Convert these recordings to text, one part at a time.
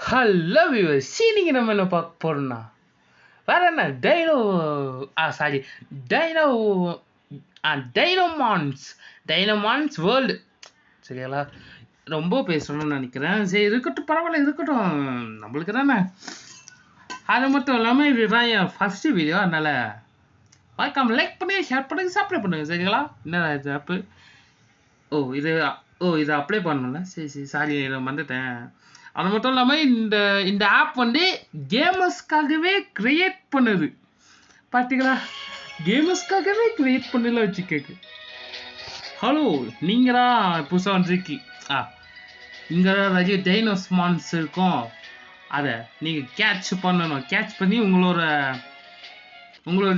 Hello viewers, இன்னைக்கு நம்ம என்ன பார்க்க போறோம்னா வேற என்ன டைனோ டைனோமான்ஸ் வேர்ல்டு. சரிங்களா? ரொம்ப பேசணும்னு நினைக்கிறேன். சரி, இருக்கட்டும், பரவாயில்ல, இருக்கட்டும், நம்மளுக்கு தானே. அது மட்டும் இல்லாமல் இதுதான் என் ஃபர்ஸ்ட் வீடியோ, அதனால மறக்காம லைக் பண்ணி ஷேர் பண்ணுங்க, சப்ஸ்கிரைப் பண்ணுங்க. சரிங்களா? என்ன இது ஆப்பு? இதை அப்ளை பண்ணல. சரி, சாரி, நான் வந்துட்டேன். அது மட்டும் இல்லாமல் இந்த ஆப் வந்து கேமர்ஸ்க்காகவே கிரியேட் பண்ணுது. பார்த்தீங்களா? கேமர்ஸ்க்காகவே கிரியேட் பண்ணல வச்சுக்க. ஹலோ, நீங்கள் தான் புதுசாக வந்துருக்கி. இங்கே தான் நிறைய டைனோமான்ஸ் இருக்கும். அதை நீங்கள் கேட்ச் பண்ணணும். கேட்ச் பண்ணி உங்களோட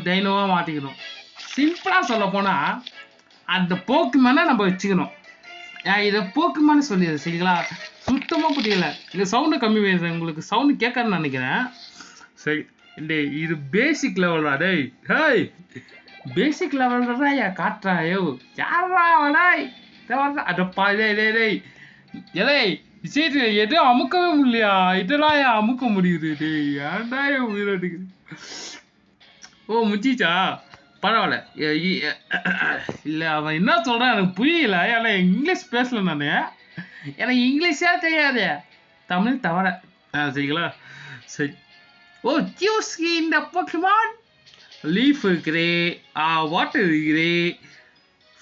டைனோவாக மாற்றிக்கணும். சிம்பிளாக சொல்ல போனால் அந்த போக்குமேனை நம்ம வச்சுக்கணும். இதை போக்குமான்னு சொல்லிடுது. சரிங்களா? சுத்தமாக புரியல. இந்த சவுண்டை கம்மி பேசுகிறேன், உங்களுக்கு சவுண்டு கேட்கறன்னு நினைக்கிறேன். சரி, இது பேசிக் லெவல் தான். டேய் ஹேய், பேசிக் லெவல் தான் காட்டுறா. யாரா வடாய் அதப்பா. டேய் சரி, எதுவும் அமுக்கவே முடியலையா? இதெல்லாம் அமுக்க முடியுது. டேய் ஏன்டா உயிரோட்டுக்குது? முச்சிச்சா? பரவாயில்ல. இல்லை, அவன் என்ன சொல்கிறான் எனக்கு புரியல. ஏன்னா இங்கிலீஷ் பேசல நான். எனக்கு இங்கிலீஷே தெரியாது, தமிழ் தவிர. சரிங்களா? சரி. சூஸ் இந்த போக்கிமான். லீஃப் இருக்குது, வாட்டர் இருக்குது,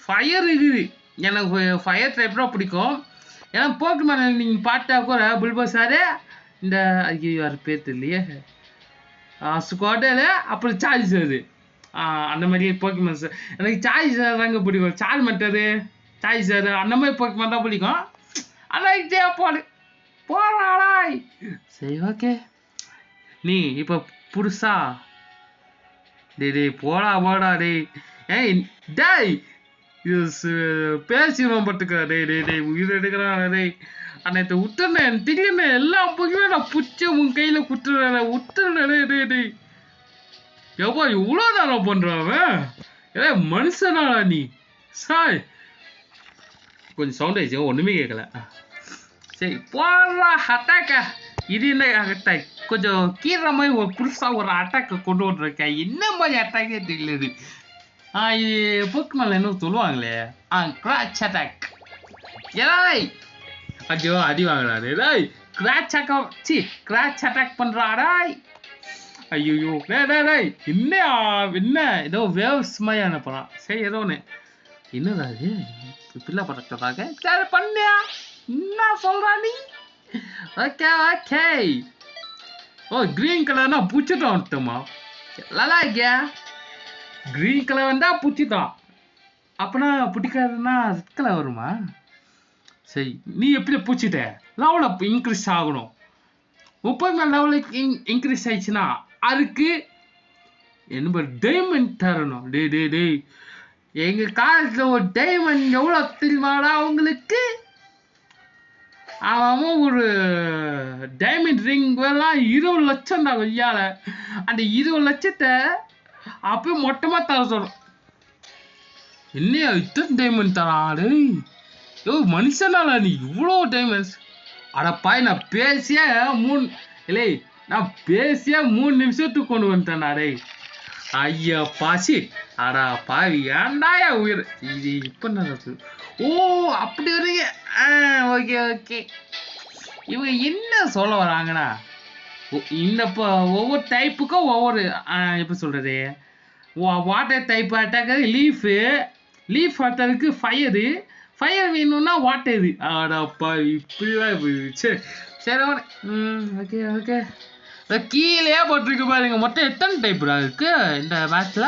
ஃபயர் இருக்குது. எனக்கு ஃபயர் டைப் தான் பிடிக்கும். ஏன்னா போக்கிமான் நீங்கள் பார்த்தா கூட புல்பசாரு, இந்த யார் பேர் தெரியலையே, ஸ்குவாடரு, அப்புறம் சார்ஜரு, அந்த மாதிரி போக்கிமான்ஸ். எனக்கு சார்ஜர் தாங்க பிடிக்கும். சார்மட்டரு, சார்ஜரு, அந்த மாதிரி போக்கிமான் தான் பிடிக்கும். ஆனால் இதே போடாடாய். சரி, ஓகே. நீ இப்போ புதுசா டேய் போடா டேய் பேசிடுவோம் பட்டுக்கா. டேய் உயிர் எடுக்கிறான். டேய் அன்னைத்த விட்டுறேன் திடீர்னு எல்லாம் போக்குமே நான் புச்சு உன் கையில் குட்டுறேன். விட்டுறேன். டேய் எவ்வளோ இவ்வளோ நேரம் பண்ணுறான் மனுஷனாடா நீ? சாய், கொஞ்சம் சவுண்ட் ஆயிடுச்சு, ஒன்றுமே கேட்கல. சரி, போடுறா அட்டாக்கா. இது என்ன அட்டாக்? கொஞ்சம் கீழ மாதிரி ஒரு புதுசாக ஒரு அட்டாக்கை கொண்டு வந்துருக்கேன். என்ன மாதிரி அட்டாக்கே தெரியல. இது போக்குமான்ல என்ன சொல்லுவாங்களே, கிராச் அட்டாக். ஏய் ஐயோ, அடி வாங்கலாரு. டேய் கிராச் அட்டாக் பண்ணுறாடாய். ஐயோ டேய் என்ன ஏதோ வேவ்ஸ் மாதிரி அனுப்புகிறான். சரி, ஏதோ ஒன்று. என்னடா இது பிள்ளை பறக்கிறதாக? சரி பண்ணியா, என்ன சொல்கிறா நீ? ஓகே. கிரீன் கலர்னா பூச்சிட்டோம் விட்டோமா? நல்லா இருக்கியா? கிரீன் கலர் வந்தால் பூச்சிட்டோம், அப்போனா பிடிக்காதுன்னா ரெட் கலர் வருமா? சரி, நீ எப்படி பூச்சிட்ட? லெவலில் இன்க்ரீஸ் ஆகணும். 30 லெவலுக்கு இன்க்ரீஸ் ஆயிடுச்சுன்னா அதுக்கு என்ன டைமண்ட் தரணும். டேய் எங்க காலத்துல ஒரு டைமண்ட் எவ்வளோ தெரியுமாடா உங்களுக்கு? அவன் ஒரு டைமண்ட் ரிங் எல்லாம் 20 லட்சம் தான் வெய்யால. அந்த 20 லட்சத்தை அப்பயே மொட்டமா தர சொல்றோம். என்னையா இத்தனை டைமண்ட் தரான்? மனுஷனால நீ இவ்வளோ டைமண்ட்ஸ்? அடப்பாய், நான் பேசிய 3 நிமிஷத்துக்கு கொண்டு வந்துட்டேன். டேய் ஐயா பாசி, அடா பாவி, ஏண்டாயா உயிர் இது இப்போ நடக்குது? அப்படி வரீங்க. ஓகே. இவங்க என்ன சொல்ல வராங்கன்னா, இந்த ஒவ்வொரு டைப்புக்கும் ஒவ்வொரு எப்படி சொல்றது, water type attack leaf attack fire வேணும்னா வாட்டரு. அடாப்பா, இப்படிலாம் போயிடுச்சு. சரி, ஓகே. கீழே போட்டிருக்கு பாருங்க. மொத்தம் எத்தனை டைப்டா இருக்கு இந்த மேட்ச்ல?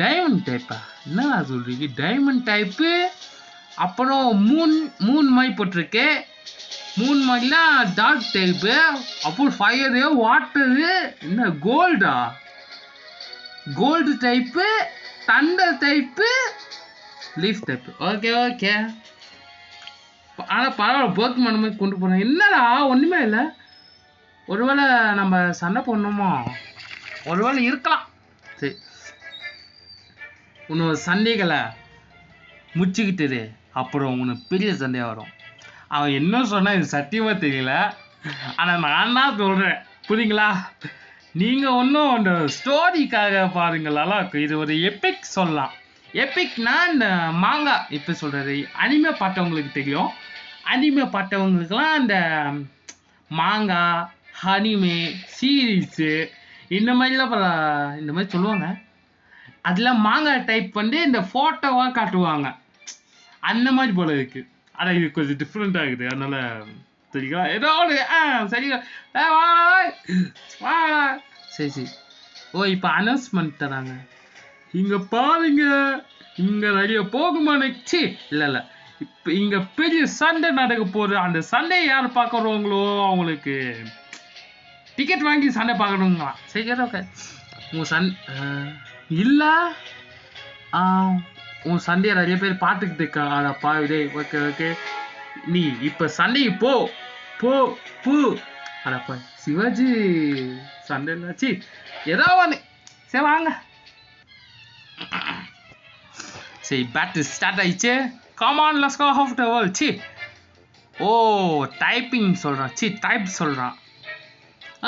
டைமண்ட் டைப்பா? என்னடா சொல்றீங்க? டைமண்ட் டைப்பு, அப்புறம் மூன் மாதிரி போட்டிருக்கு. மூன் மாதிரிலாம் டார்க் டைப்பு, அப்புறம் ஃபயரு, வாட்டரு, என்ன கோல்டா? Gold type, thunder type, leaf type. Okay. ஆனால் பரவாயில்ல, போக்குமான் மாதிரி கொண்டு போனோம். என்னடா ஒன்றுமே இல்லை. ஒருவேளை நம்ம சண்டை போடணுமோ? ஒருவேளை இருக்கலாம். சரி, உன்னோட சண்டைகளை முடிச்சுக்கிட்டது அப்புறம் உனக்கு பெரிய சண்டையாக வரும். அவன் என்ன சொன்னா இது சத்தியமாக தெரியல. ஆனா நான் தான் சொல்றேன் புரியுங்களா? நீங்க ஒன்றும் அந்த ஸ்டோரிக்காக பாருங்களா, இது ஒரு எபிக் சொல்லலாம். எபிக்னா இந்த மாங்கா இப்போ சொல்றது அனிமே பார்த்தவங்களுக்கு தெரியும். அனிமே பார்த்தவங்களுக்குலாம் அந்த மாங்கா அனிமே சீரீஸு இந்த மாதிரிலாம் இந்த மாதிரி சொல்லுவாங்க. அதில் மாங்கா டைப் பண்ணி இந்த ஃபோட்டோவாக காட்டுவாங்க. அந்த மாதிரி போல இருக்கு. ஆனால் இது கொஞ்சம் டிஃப்ரெண்ட்டாக இருக்குது. அதனால சரிங்களா? ஏதோ ஒரு சரிங்களா? வா சரி சரி. ஓ இப்போ அனௌன்ஸ்மெண்ட் தராங்க. இங்கே பாருங்க, இங்கே நிறைய போகுமா நெக்ஸ்ட் இல்லை இப்போ இங்கே பெரிய சண்டை நடக்க போகுது. அந்த சண்டையை யார் பார்க்குறவங்களோ அவங்களுக்கு டிக்கெட் வாங்கி சண்டை பார்க்கணுங்களா? சரி ஓகே. உங்கள் இல்லை உன் சண்டையை நிறைய பேர் பார்த்துக்கிட்டு இருக்கா. அடப்பா இதே ஓகே ஓகே. நீ இப்போ சண்டைக்கு போ போ பூ. அடப்பா சிவாஜி சண்டைச்சு ஏதோ ஒன்று. சரி வாங்க. சரி பேட்டரி ஸ்டார்ட் ஆயிடுச்சு. Come on let's go of the world. சி ஓ டைப்பிங் சொல்கிறான். டைப் சொல்கிறான்.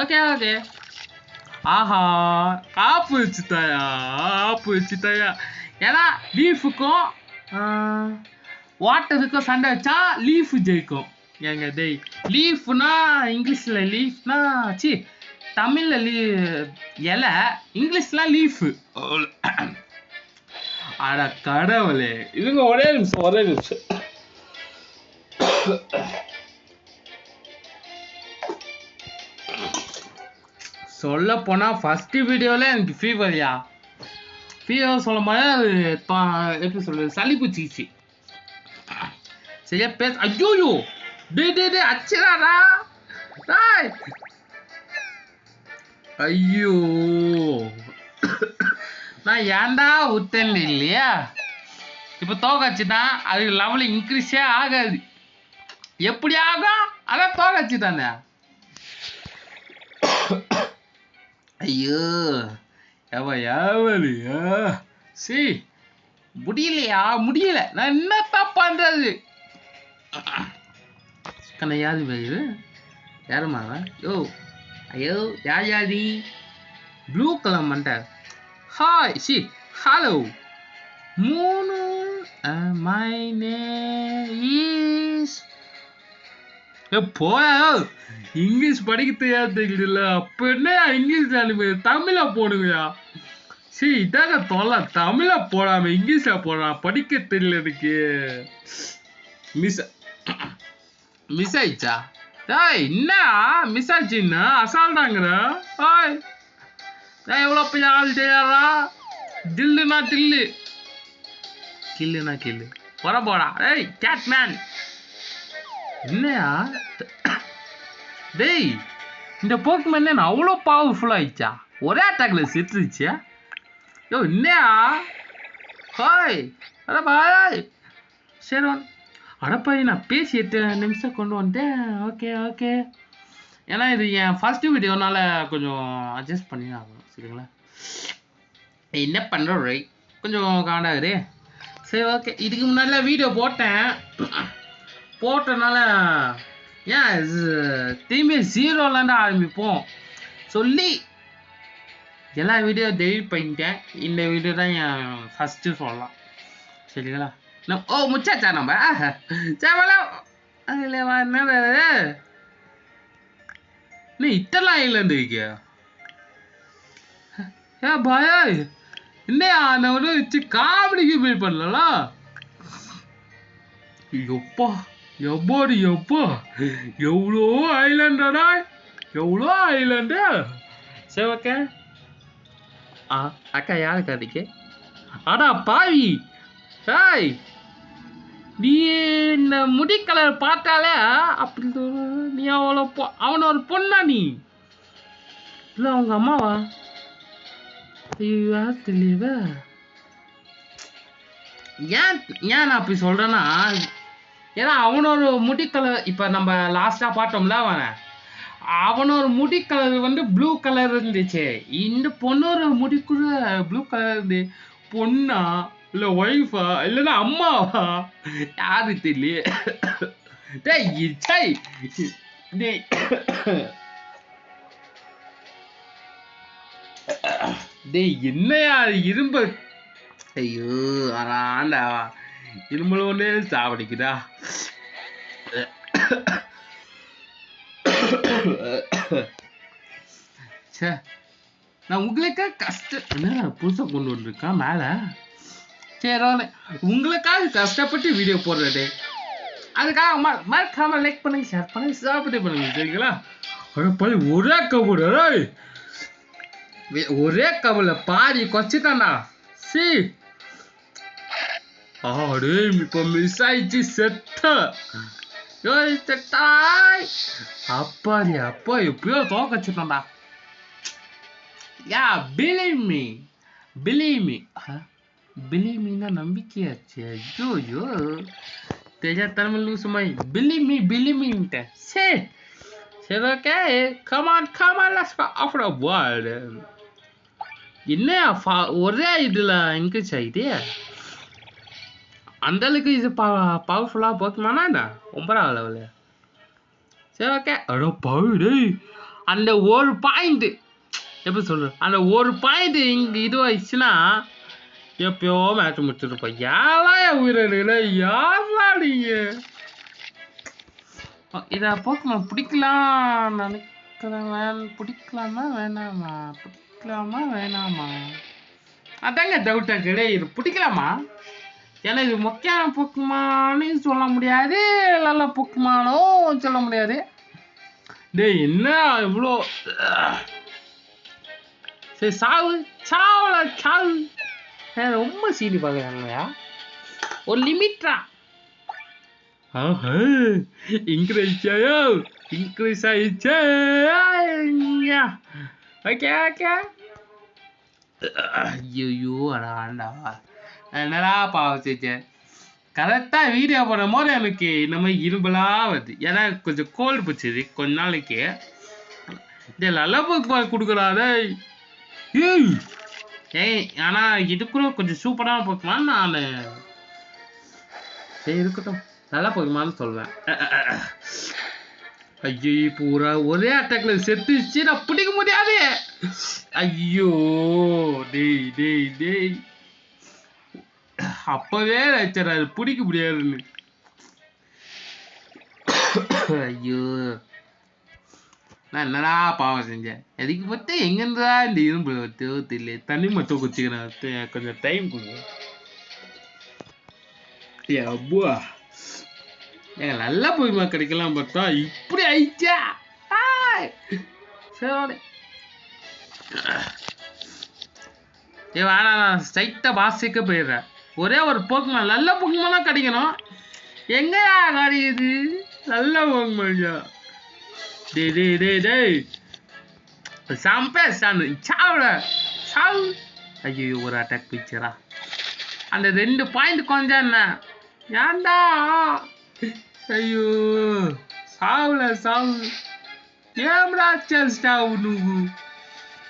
Okay okay. ஆஹா ஆப்பு வச்சுட்டாயா. ஏன்னா லீஃபுக்கும் வாட்டருக்கும் சண்டை வச்சா லீஃப் ஜெயிக்கும். ஏங்க டேய் லீஃப்னா இங்கிலீஷில் லீஃப்னா தமிழில் இலை, இங்கிலீஷ்லாம் லீஃபு. அட கடவுளே. இதுங்க ஒரே நிமிஷம். சொல்ல போனால் ஃபஸ்ட்டு வீடியோவில் எனக்கு ஃபீவர்யா. ஃபீவர் சொல்லும் போது அது எப்படி சொல்கிறது சளி பிடிச்சிச்சு. சரியா பேச. ஐயோ டே அச்சிடாடா. ஐயோ நான் ஏன்டா விட்டேன் இல்லையா? இப்போ தோக்கச்சுதான் அது லெவல் இன்க்ரீஸே ஆகாது. எப்படி ஆகும்? அதான் தோக்கச்சுதானே. ஐயோ எவலியா சி முடியல. நான் என்னத்தான் பண்றது? கண்ண யாரு பேரு? யாருமாவா? ஐயோ யாதி ப்ளூ கலர் மண்டை. ஹாய் ஹலோ மூணு மை நேம் இஸ் போயா. இங்கிலீஷ் படிக்க தெரியாதுல்ல. அப்போ என்ன இங்கிலீஷ் அனுப்பி தமிழில் போடுங்கயா. இதாங்க தொல்லை. தமிழில் போடாம இங்கிலீஷில் போடுறான். படிக்க தெரியல எனக்கு. மிஸ் ஆயிடுச்சா? என்ன மிஸ் ஆச்சுன்னா அசால்ட்டாங்கிற. எவ்வளோ பெரிய ஆள் தெரியாதா? தில்லுனா தில்லு, கில்லுனா கில்லு. போடா கேட் மேன். என்னையா டேய் இந்த போக்குமேன் என்ன அவ்வளோ பவர்ஃபுல் ஆயிடுச்சா? ஒரே அட்டாக்ல செத்துருச்சு. என்னையா சரி அடப்பா நான் பேசி 8 நிமிஷம் கொண்டு வந்துட்டேன். ஓகே. ஏன்னா இது என் ஃபர்ஸ்ட் வீடியோனால கொஞ்சம் அட்ஜஸ்ட் பண்ணி ஆகணும். சரிங்களா? என்ன பண்ணுற கொஞ்சம் காண்டாகுது. சரி ஓகே. இதுக்கு முன்னாடிலாம் வீடியோ போட்டனால ஏன் திரும்பி 0லேருந்து ஆரம்பிப்போம் சொல்லி எல்லா வீடியோ டெலிட் பண்ணிட்டேன். இந்த வீடியோ தான் என் ஃபஸ்ட்டு சொல்லலாம். சரிங்களா? முச்சாச்சா நம்ம நீ இத்தெல்லாம் இல்லைன்னு இருக்கியா? பாயா இல்லையா? நான் வச்சு காமெடிக்கு போய் பண்ணல. எப்பா எவ்வளோ ஐலாண்டடா, எவ்வளோ ஐலாண்டு. சரி ஓகே. அக்கா யாரு கதைக்கு? அடா பாவி. நீ இந்த முடி கலர் பார்த்தாலே அப்படி நீ அவன ஒரு பொண்ணா? நீ இல்லை அவங்க அம்மாவா? யார் தெரியல. ஏன் நான் அப்படி சொல்றேன்னா, ஏன்னா அவனோட முடி கலர் இப்போ நம்ம லாஸ்டா பார்த்தோம்ல அவனோட முடி கலர் ப்ளூ கலர் இருந்துச்சு. இந்த பொண்ணோட முடிக்குள்ள ப்ளூ கலர் இருந்து பொண்ணா இல்லை ஒய்ஃபா இல்லைன்னா அம்மாவா யாரு தெரியல. டேய் டேய் என்னையா இரும்பு ஐயோ ஆண்டா இரும்புல ஒன்னே சாவடிக்குதா சே நான் உங்களுக்காக கஷ்டம் என்ன புதுசா கொண்டு வந்துருக்கேன் மேல சரி உங்களுக்காக கஷ்டப்பட்டு வீடியோ போடுறதே அதுக்காக மறக்காம லைக் பண்ணுங்க ஷேர் பண்ணுங்க சப்ஸ்கிரைப் பண்ணுங்க சரிங்களா ஒரே கபூர் ஒரே கபூர்ல பாதி கொச்சிட்டான்டா சி ஆடே இப்ப மிஸ் ஆயிடுச்சு செத்த அப்பாடி அப்பா எப்பயோ தோக்கச்சிட்டான்டா யா believe me நம்பிக்கையாச்சு ஐயோ தெரியாதனமா லூஸ் மாதிரி believe me சரி okay come on let's go after a while என்ன ஒரே இதுல இன்க்ரீஸ் ஆயிடுது அந்த அளவுக்கு இது பவர்ஃபுல்லா போக்குமானா 9வது லெவலு சரி ஓகே அடோ பவுடு அந்த ஒரு பாயிண்ட் எப்படி சொல்ற அந்த ஒரு பாயிண்ட் இங்க இதுவாயிடுச்சுன்னா எப்பயோ மேட்ச் முடிச்சிருப்போம் யாரா உயிரில யாரா நீங்க இதை போக்குமான் பிடிக்கலாம் நினைக்கிறேன் பிடிக்கலாமா வேணாமா அதாங்க டவுட்டா கிடையாது இது பிடிக்கலாமா ஏன்னா இது மொக்கையான போக்குமானு சொல்ல முடியாது நல்ல போக்குமானும் சொல்ல முடியாது டேய் என்ன இவ்வளோ சரி சாவு ரொம்ப சீனி பார்க்குறாங்கயா ஒரு லிமிட்ரா இன்க்ரீஸ் ஆயிடுச்சே ஓகே ஐயோ அடாண்டா என்னடா பாவச்சு கரெக்டாக வீடியோ போடும் போது எனக்கு இந்த மாதிரி இரும்பலாக வருது ஏன்னா கொஞ்சம் கோல்டு பிடிச்சிது கொஞ்ச நாளைக்கு நல்லா கொடுக்குறாடே ஆனால் இது கூட கொஞ்சம் சூப்பராக போக்குமான்னு நான் சரி இருக்கட்டும் நல்லா போக்குமான்னு சொல்வேன் ஐயோ பூரா ஒரே அட்டாக்ல செத்துச்சு நான் பிடிக்க முடியாது ஐயோ டேய் அப்பவே நினைச்சார் அது பிடிக்க முடியாதுன்னு ஐயோ நான் என்னடா பாவம் செஞ்சேன் எதுக்கு பத்தி எங்கிருந்தா இந்த இரும்பு தெரியல தண்ணி மட்டும் குச்சிக்கிறேன் கொஞ்சம் டைம் கொடுங்க அப்பா எங்க நல்லா போய்மா கிடைக்கலாம் பார்த்தா இப்படி ஆயிடுச்சா சரி வேணா நான் ஸ்ட்ரைட்டா பாசிக்க போயிடுறேன் ஒரே ஒரு போக்குமான் நல்ல போக்குமானா கிடைக்கணும் எங்கயா கிடைக்குது நல்ல போக்குமான்யா டேய் சாவு ஐயோ ஒரு அட்டாக் பிடிச்சரா அந்த 2 பாயிண்ட் கொஞ்சம் என்ன ஏன்டா ஐயோ சாவு ஏம்டா செஸ்டா உனக்கு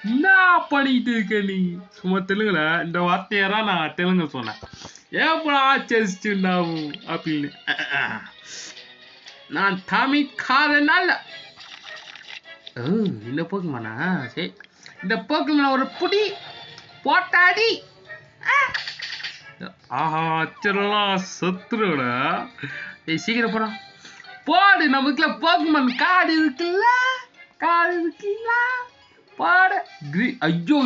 என்ன பண்ணிட்டு இருக்க நீ சும்மா தெலுங்குல இந்த வார்த்தையெல்லாம் நான் தெலுங்கு சொன்னேன் ஏப்படா செஸ்டாவும் அப்படின்னு நான் தமிழ்காரனால இந்த போக்குமானா சரி இந்த போக்குமான ஒரு புடி போட்டாடி ஆஹா அச்சரலாம் சத்துருட சீக்கிரம் போடா போடு நமக்குள்ள போக்குமான் காடு இருக்குல்ல பாடு ஐயோ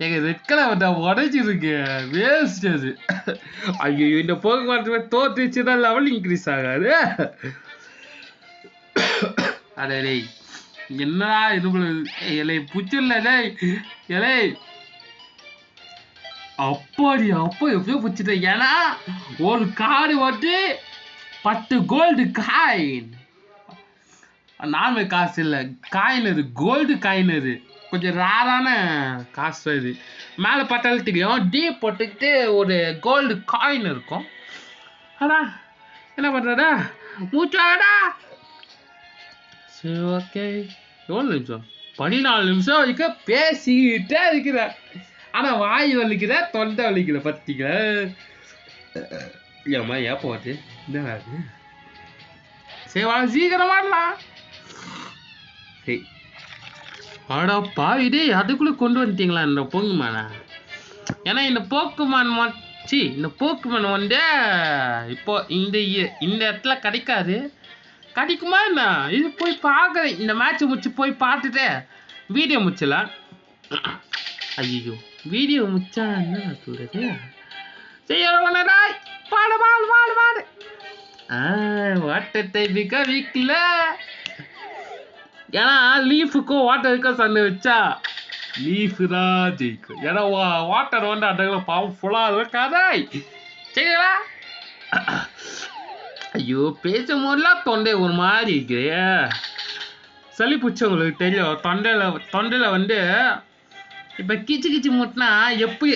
எங்க ரெட் கலர் உடைச்சிருக்கு வேஸ்ட் அது ஐயோ இந்த போக்குமான் தோத்துச்சுதான் லெவல் இன்க்ரீஸ் ஆகாது அடே என்னடா இலை புச்சில்ல இலை அப்பாடி அப்பா எப்படியோ புச்சிட்டேன் ஏன்னா ஒரு காடு வந்து 10 கோல்டு காயின் நார்மல் காசு இல்லை காயினரு கோல்டு காயினரு கொஞ்சம் ரேரான காசு இது மேலே பார்த்தாலும் தெரியும் டி போட்டுக்கிட்டு ஒரு கோல்டு காயின் இருக்கும் அடா என்ன பண்ணுறடா மூச்சாடா சரி ஓகே எவ்வளோ நிமிஷம் 14 நிமிஷம் வரைக்கும் பேசிக்கிட்டே இருக்கிற ஆனால் வாய் வலிக்கிற தொண்டை வலிக்கிற பார்த்தீங்களா ஏம்மா ஏப்போ வருது என்ன சரி வா சீக்கிரம் ஆடலாம். சரி ஆடா பாவி டேய், அதுக்குள்ளே கொண்டு வந்துட்டீங்களா இந்த போக்குமானை? ஏன்னா இந்த போக்குமான் இந்த போக்குமான் வந்து இப்போ இந்த இடத்துல கிடைக்காது. கிடைக்குமா என்ன? இது போய் பார்க்குறேன். இந்த மேட்ச் முடிச்சு போய் பார்த்துட்டு வீடியோ முடிச்சலாம். ஐயோ வீடியோ முடிச்சா என்ன சொல்றது? பாடு பாடு பாடு பாடு. வாட்டத்தை மிக வீக்கல. ஏன்னா லீஃபுக்கும் வாட்டருக்கும் சண்டை வச்சா லீஃப் தான் ஜெயிக்கும். ஏன்னா வாட்டர் வந்து அந்த பாவம் ஃபுல்லாக இருக்காதாய். சரிங்களா? ஐயோ பேசும் போதெல்லாம் தொண்டை ஒரு மாதிரி இருக்கு. சளி பிடிச்சவங்களுக்கு தெரியும். தொண்டையில் வந்து இப்போ கிச்சு கிச்சு முட்டினா எப்படி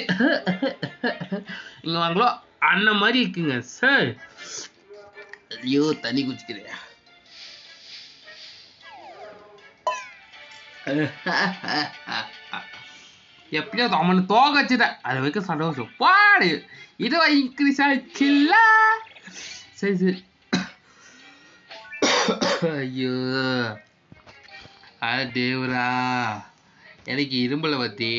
இங்கே வாங்களோ அந்த மாதிரி இருக்குங்க சார். ஐயோ தண்ணி குடிச்சுக்கிறேன். எப்படியோ அவனை தோக வச்சுட்டேன். அது வரைக்கும் சந்தோஷம். பாடு இதுவா இன்க்ரீஸ் ஆச்சுல்ல. சரி சரி. ஐயோ தேவரா எனக்கு இரும்பலை பத்தி.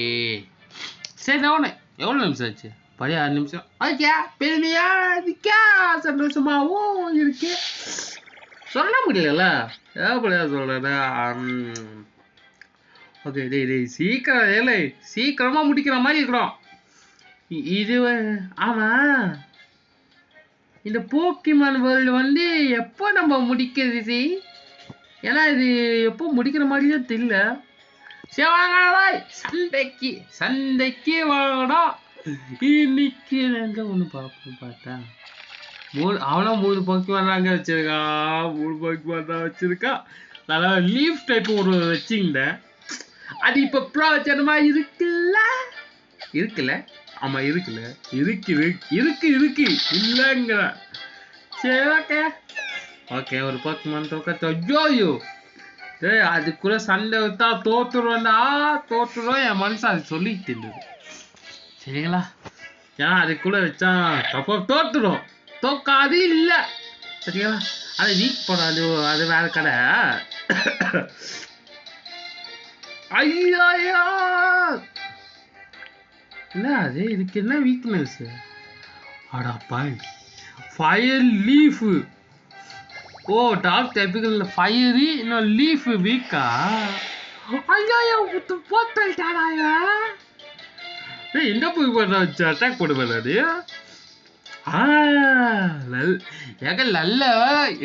சரி அவனே எவ்வளோ நிமிஷம் ஆச்சு? 16 நிமிஷம். ஓகே பெருமையா இருக்கா சந்தோஷமாவும் இருக்கு. சொல்ல முடியல எவ்வளோ சொல்றதா. ஓகே டேய் டேய் சீக்கிரம் ஏழை சீக்கிரமாக முடிக்கிற மாதிரி இருக்கிறோம். இது ஆமாம் இந்த போக்கிமான் வேர்ல்டு வந்து எப்போ நம்ம முடிக்கிறது? ஏன்னா இது எப்போ முடிக்கிற மாதிரியே தெரியல. சரி வாங்கடா சண்டைக்கு வாங்கடா. இன்னைக்கு எங்க ஒன்று பார்ப்போம். பார்த்தா அவனும் 3 போக்கிமான் தாங்க வச்சிருக்கான். 3 போக்கிமான் தான் வச்சிருக்கான். நல்லா லீஃப் டைப் ஒரு வச்சிருந்தேன். அது இப்போ பிரயோஜனமா இருக்குல்ல? ஆமா இருக்குல்ல இருக்கு இல்லைங்கிற. சரி ஓகே ஓகே ஒரு போக்கிமான் தோக்க. ஐயோ டேய் அதுக்குள்ள சண்டை விட்டா தோத்துருவோம். என் மனுஷன் அது சொல்லிட்டு இருந்தது. சரிங்களா? ஏன்னா அதுக்குள்ள வச்சா தப்பா தோத்துரும். தோக்காது இல்லை. சரிங்களா? அது வீக் போடாது. அது வேற கடை. ஐயா என்ன அது? இதுக்கு என்ன வீக்னஸ்? அடாப்பா ஃபயர் லீஃப். ஓ டாப் டைப்புகள் ஃபயரு இன்னும் லீஃப் வீக்கா? ஐயா போட்டாயா? இந்த போய் பண்ண வச்சு அட்டாக் போட பண்ணாது. ஏங்க நல்ல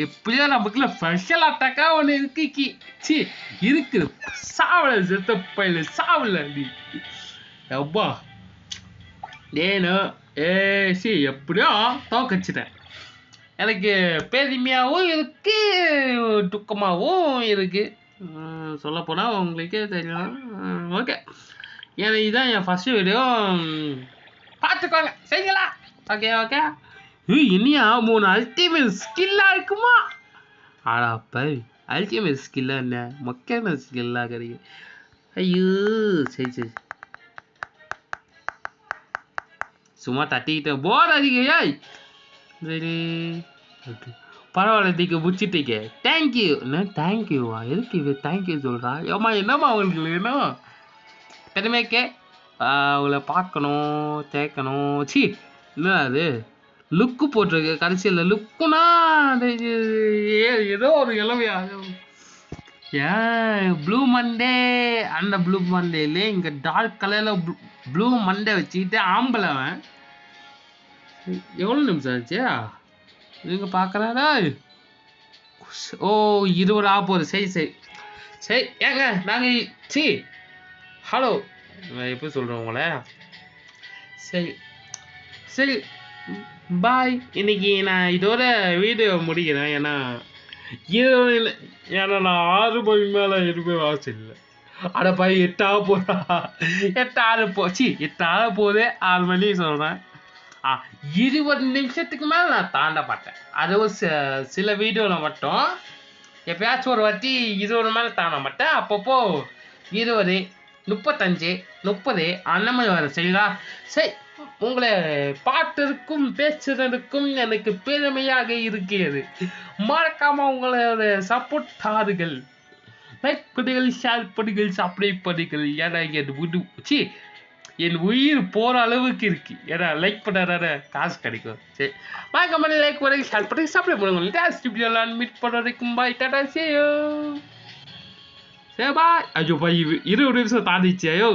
எப்படியோ நமக்குள்ள ஸ்பெஷல் அட்டாக்கா ஒன்று இருக்குது. சாவல செத்த பையில சாவல நீ எப்பா ஏனு எப்படியோ தோக்கச்சிட்டேன். எனக்கு பெருமையாகவும் இருக்கு துக்கமாகவும் இருக்கு. சொல்லப்போனால் உங்களுக்கே தெரியும். ஓகே ஏன்னா இதுதான் என் ஃபர்ஸ்ட் வீடியோ. பார்த்துக்கோங்க சரிங்களா? Okay okay. இனியா 3 அல்டிமேட் ஸ்கில்லாக இருக்குமா? ஆடாப்ப அல்டிமேட் ஸ்கில்லாக என்ன மொக்கையான ஸ்கில்லாக கிடைக்கும். ஐயோ சரி சரி சும்மா தட்டிக்கிட்டேன். போர் அடிக்கையா? சரி ஓகே பரவாயில்ல தீக்க முடிச்சிட்டீங்க. தேங்க்யூ. என்ன தேங்க்யூவா? எதுக்கு இது தேங்க்யூ சொல்கிறா? ஏம்மா என்னம்மா அவங்களுக்கு வேணும்? பெருமைக்கே அவங்கள பார்க்கணும் சேர்க்கணும். என்ன அது லுக்கு போட்டிருக்கு கடைசியில். லுக்குனா ஏதோ ஒரு இளவையா ஏன் ப்ளூ மண்டே. அந்த ப்ளூ மண்டேல இங்கே டார்க் கலரில் ப்ளூ மண்டே வச்சுக்கிட்டு ஆம்பளை அவன். எவ்வளோ நிமிஷம் ஆச்சு? நீங்கள் பார்க்குறாரா? ஓ 20 ஆக போகுது. சரி ஏங்க நாங்கள் ஹலோ நான் எப்படி சொல்கிறேன் உங்களை? சரி பாய். இன்னைக்கு நான் இதோட வீடியோ முடிக்கிறேன். ஏன்னா நான் 6 மணி மேலே இருப்பேன் ஆசை இல்லை. அட பாய் 8 ஆக போதா? 8 ஆக போகுது. 6 மணி சொல்கிறேன். 20 நிமிஷத்துக்கு மேலே நான் தாண்ட மாட்டேன். அது ஒரு சில வீடியோவில் மட்டும் எப்பயாச்சும் ஒரு வாட்டி 20 மேலே தாண்ட மாட்டேன். அப்பப்போ 20 35 30 அந்த மாதிரி வரும். சரிங்களா? சரி உங்களை பார்த்ததற்கும் பேசுறதுக்கும் எனக்கு பெருமையாக இருக்கிறது. மறக்காம உங்களோட சப்போர்ட் தாருங்கள். லைக் பண்ணுங்கள், ஷேர் பண்ணுங்கள், சப்ஸ்கிரைப் பண்ணுங்கள். ஏன்னா என் உயிர் போற அளவுக்கு இருக்கு. ஏன்னா லைக் பண்ணாதானே காசு கிடைக்கும். சரி, மறக்காம லைக் பண்ணுங்க, ஷேர் பண்ணுங்க, சப்ஸ்கிரைப் பண்ணுங்க. நெக்ஸ்ட் வீடியோல மீட் பண்ண வரைக்கும் பை, டாடா, see you. சரி பாய். ஐயோ பாய், 20 நிமிஷம் தாண்டிச்சு. ஐயோ